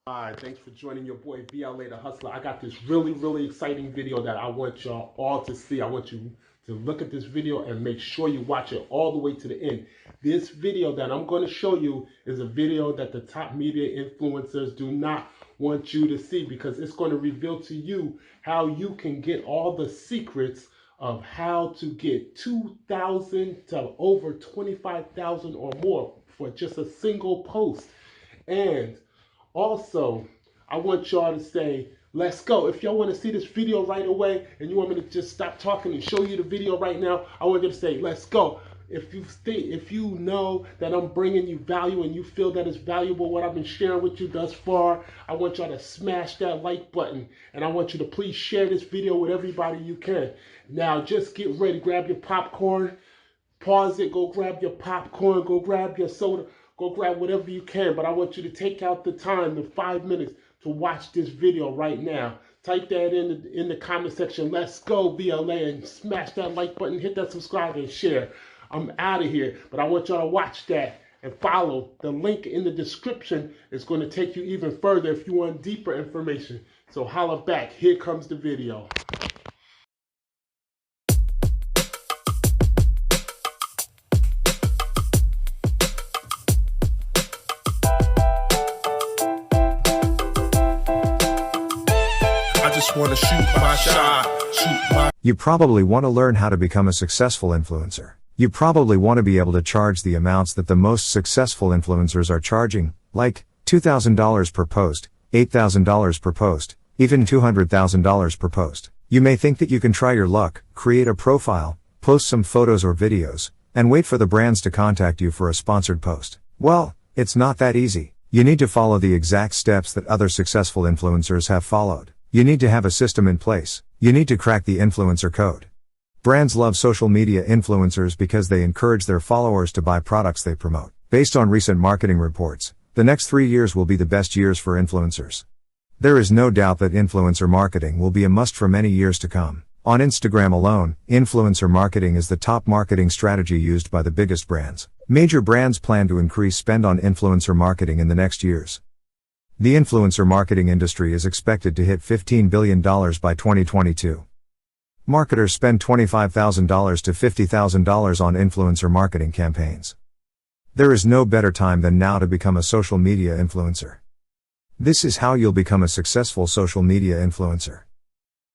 Hi, thanks for joining your boy VLA the Hustler. I got this really exciting video that I want y'all all to see. I want you to look at this video and make sure you watch it all the way to the end. This video that I'm going to show you is a video that the top media influencers do not want you to see, because it's going to reveal to you how you can get all the secrets of how to get 2,000 to over 25,000 or more for just a single post. And also, I want y'all to say, let's go. If y'all want to see this video right away and you want me to just stop talking and show you the video right now, I want you to say, let's go. If you know that I'm bringing you value and you feel that it's valuable what I've been sharing with you thus far, I want y'all to smash that like button, and I want you to please share this video with everybody you can. Now just get ready, grab your popcorn, pause it, go grab your popcorn, go grab your soda, go grab whatever you can, but I want you to take out the time, the 5 minutes, to watch this video right now. Type that in the comment section. Let's go, VLA, and smash that like button, hit that subscribe, and share. I'm out of here, but I want y'all to watch that and follow. The link in the description is going to take you even further if you want deeper information. So holla back. Here comes the video. Just want to shoot my shot, You probably want to learn how to become a successful influencer. You probably want to be able to charge the amounts that the most successful influencers are charging, like $2,000 per post, $8,000 per post, even $200,000 per post. You may think that you can try your luck, create a profile, post some photos or videos, and wait for the brands to contact you for a sponsored post. Well, it's not that easy. You need to follow the exact steps that other successful influencers have followed. You need to have a system in place. You need to crack the influencer code. Brands love social media influencers because they encourage their followers to buy products they promote. Based on recent marketing reports, the next 3 years will be the best years for influencers. There is no doubt that influencer marketing will be a must for many years to come. On Instagram alone, influencer marketing is the top marketing strategy used by the biggest brands. Major brands plan to increase spend on influencer marketing in the next years. The influencer marketing industry is expected to hit $15 billion by 2022. Marketers spend $25,000 to $50,000 on influencer marketing campaigns. There is no better time than now to become a social media influencer. This is how you'll become a successful social media influencer.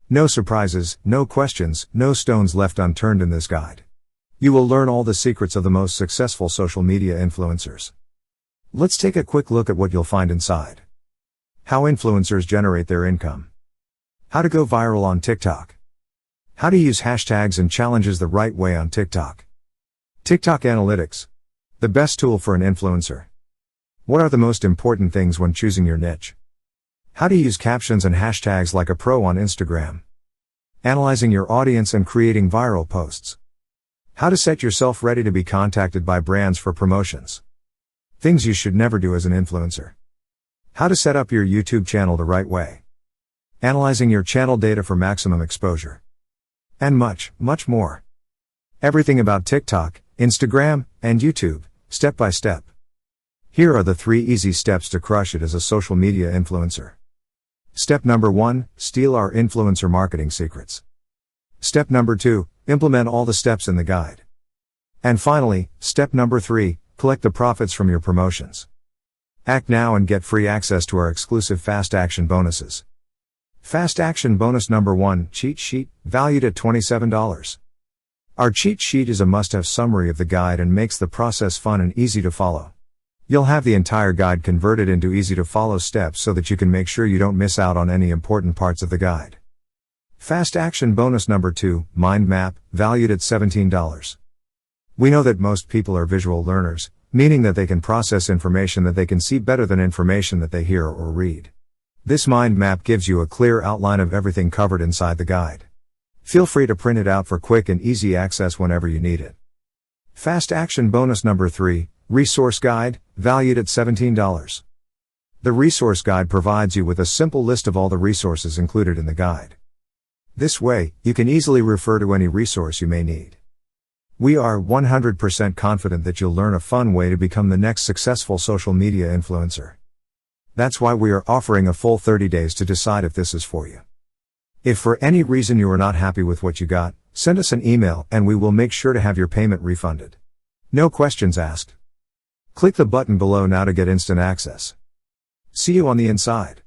No surprises, no questions, no stones left unturned in this guide. You will learn all the secrets of the most successful social media influencers. Let's take a quick look at what you'll find inside. How influencers generate their income. How to go viral on TikTok. How to use hashtags and challenges the right way on TikTok. TikTok Analytics. The best tool for an influencer. What are the most important things when choosing your niche? How to use captions and hashtags like a pro on Instagram. Analyzing your audience and creating viral posts. How to set yourself ready to be contacted by brands for promotions. Things you should never do as an influencer. How to set up your YouTube channel the right way. Analyzing your channel data for maximum exposure. And much more. Everything about TikTok, Instagram, and YouTube, step by step. Here are the 3 easy steps to crush it as a social media influencer. Step number 1, steal our influencer marketing secrets. Step number 2, implement all the steps in the guide. And finally, step number 3, collect the profits from your promotions. Act now and get free access to our exclusive Fast Action bonuses. Fast Action bonus number 1, cheat sheet, valued at $27. Our cheat sheet is a must-have summary of the guide and makes the process fun and easy to follow. You'll have the entire guide converted into easy-to-follow steps so that you can make sure you don't miss out on any important parts of the guide. Fast Action bonus number 2, mind map, valued at $17. We know that most people are visual learners, meaning that they can process information that they can see better than information that they hear or read. This mind map gives you a clear outline of everything covered inside the guide. Feel free to print it out for quick and easy access whenever you need it. Fast Action bonus number 3, resource guide, valued at $17. The resource guide provides you with a simple list of all the resources included in the guide. This way, you can easily refer to any resource you may need. We are 100% confident that you'll learn a fun way to become the next successful social media influencer. That's why we are offering a full 30 days to decide if this is for you. If for any reason you are not happy with what you got, send us an email and we will make sure to have your payment refunded. No questions asked. Click the button below now to get instant access. See you on the inside.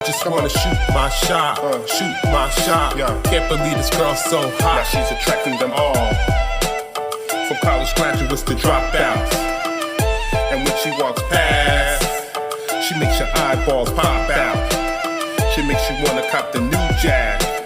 Just wanna shoot my shot, shoot my shot. Can't believe this girl's so hot. Now she's attracting them all, from college graduates to dropouts. And when she walks past, she makes your eyeballs pop out. She makes you wanna cop the new Jag.